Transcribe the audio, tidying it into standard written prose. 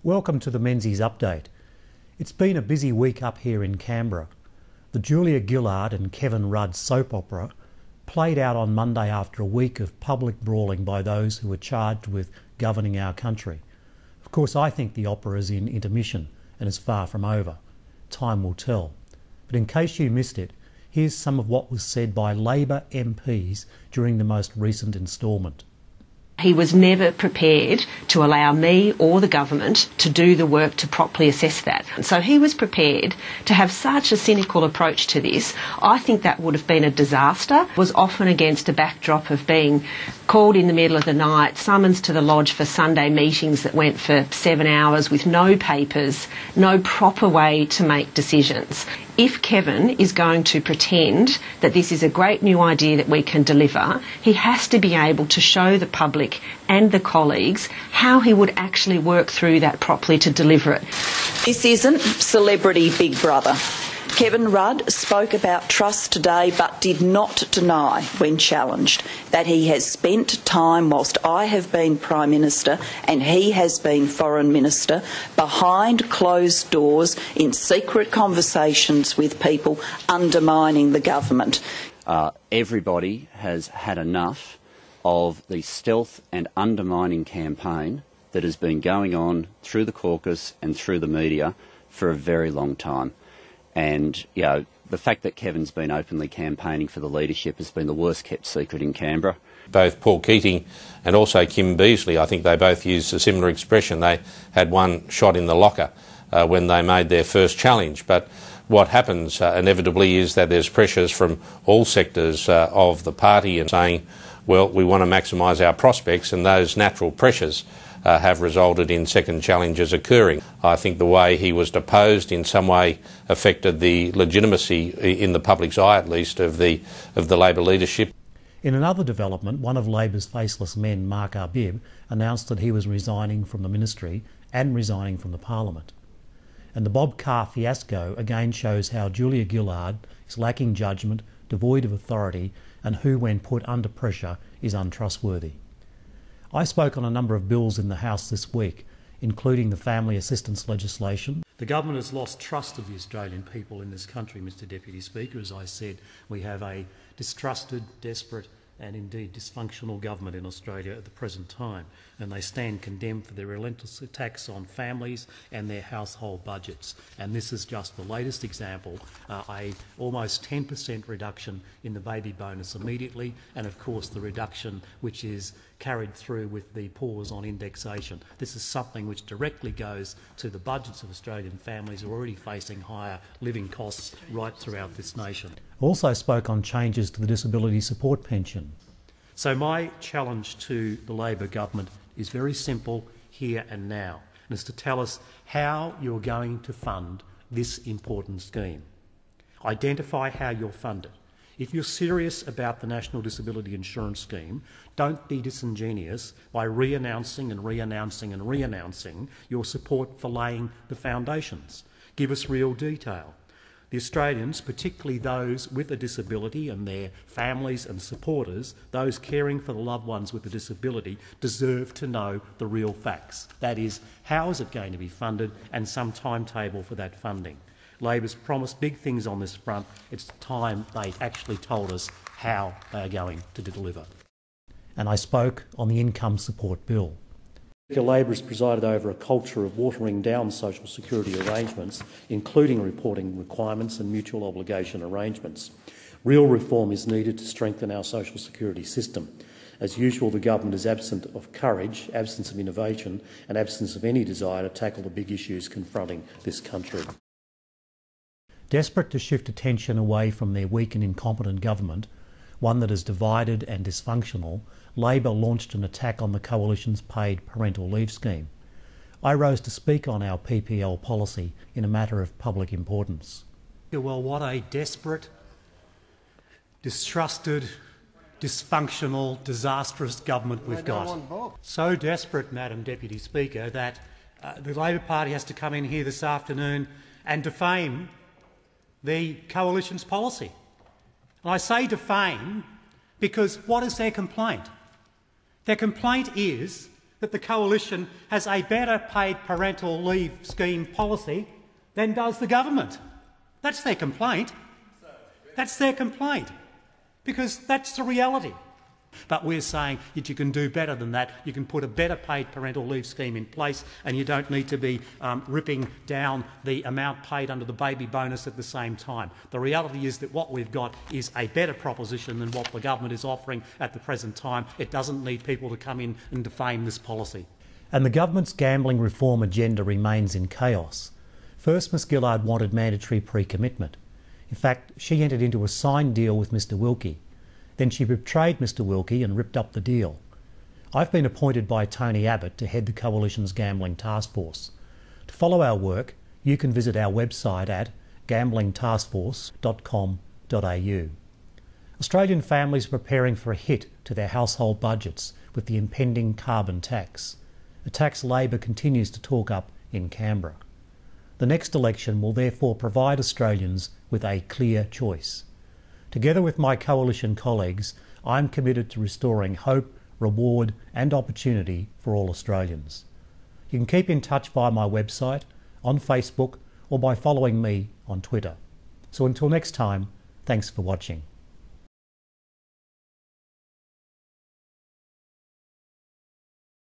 Welcome to the Menzies Update. It's been a busy week up here in Canberra. The Julia Gillard and Kevin Rudd soap opera played out on Monday after a week of public brawling by those who were charged with governing our country. Of course, I think the opera is in intermission and is far from over. Time will tell. But in case you missed it, here's some of what was said by Labor MPs during the most recent instalment. He was never prepared to allow me or the government to do the work to properly assess that. So he was prepared to have such a cynical approach to this. I think that would have been a disaster. It was often against a backdrop of being called in the middle of the night, summons to the lodge for Sunday meetings that went for 7 hours with no papers, no proper way to make decisions. If Kevin is going to pretend that this is a great new idea that we can deliver, he has to be able to show the public and the colleagues how he would actually work through that properly to deliver it. This isn't celebrity Big Brother. Kevin Rudd spoke about trust today but did not deny, when challenged, that he has spent time whilst I have been Prime Minister and he has been Foreign Minister behind closed doors in secret conversations with people undermining the government. Everybody has had enough of the stealth and undermining campaign that has been going on through the caucus and through the media for a very long time. And, the fact that Kevin's been openly campaigning for the leadership has been the worst kept secret in Canberra. Both Paul Keating and also Kim Beazley, I think they both used a similar expression. They had one shot in the locker when they made their first challenge. But what happens inevitably is that there's pressures from all sectors of the party and saying, well, we want to maximise our prospects, and those natural pressures have resulted in second challenges occurring. I think the way he was deposed in some way affected the legitimacy, in the public's eye at least, of the Labor leadership. In another development, one of Labor's faceless men, Mark Arbib, announced that he was resigning from the ministry and resigning from the Parliament. And the Bob Carr fiasco again shows how Julia Gillard is lacking judgment, devoid of authority, and who, when put under pressure, is untrustworthy. I spoke on a number of bills in the House this week, including the family assistance legislation. The government has lost trust of the Australian people in this country, Mr Deputy Speaker. As I said, we have a distrusted, desperate and indeed dysfunctional government in Australia at the present time, and they stand condemned for their relentless attacks on families and their household budgets. And this is just the latest example, a almost 10% reduction in the baby bonus immediately, and of course the reduction which is carried through with the pause on indexation. This is something which directly goes to the budgets of Australian families who are already facing higher living costs right throughout this nation. Also spoke on changes to the disability support pension. So my challenge to the Labor government is very simple here and now, and is to tell us how you're going to fund this important scheme. Identify how you'll fund it. If you're serious about the National Disability Insurance Scheme, don't be disingenuous by re-announcing and re-announcing and re-announcing your support for laying the foundations. Give us real detail. The Australians, particularly those with a disability and their families and supporters, those caring for the loved ones with a disability, deserve to know the real facts. That is, how is it going to be funded and some timetable for that funding. Labor's promised big things on this front. It's time they actually told us how they are going to deliver. And I spoke on the income support bill. Labor has presided over a culture of watering down social security arrangements, including reporting requirements and mutual obligation arrangements. Real reform is needed to strengthen our social security system. As usual, the government is absent of courage, absence of innovation and absence of any desire to tackle the big issues confronting this country. Desperate to shift attention away from their weak and incompetent government, one that is divided and dysfunctional, Labor launched an attack on the Coalition's paid parental leave scheme. I rose to speak on our PPL policy in a matter of public importance. Well, what a desperate, distrusted, dysfunctional, disastrous government we've got. So desperate, Madam Deputy Speaker, that the Labor Party has to come in here this afternoon and defame the Coalition's policy. And I say defame because what is their complaint? Their complaint is that the Coalition has a better paid parental leave scheme policy than does the government. That's their complaint. That's their complaint, because that's the reality. But we're saying that you can do better than that. You can put a better paid parental leave scheme in place, and you don't need to be ripping down the amount paid under the baby bonus at the same time. The reality is that what we've got is a better proposition than what the government is offering at the present time. It doesn't need people to come in and defame this policy. And the government's gambling reform agenda remains in chaos. First, Ms Gillard wanted mandatory pre-commitment. In fact, she entered into a signed deal with Mr Wilkie. Then she betrayed Mr Wilkie and ripped up the deal. I've been appointed by Tony Abbott to head the Coalition's Gambling Task Force. To follow our work, you can visit our website at gamblingtaskforce.com.au. Australian families are preparing for a hit to their household budgets with the impending carbon tax, a tax Labor continues to talk up in Canberra. The next election will therefore provide Australians with a clear choice. Together with my Coalition colleagues, I am committed to restoring hope, reward and opportunity for all Australians. You can keep in touch via my website, on Facebook or by following me on Twitter. So until next time, thanks for watching.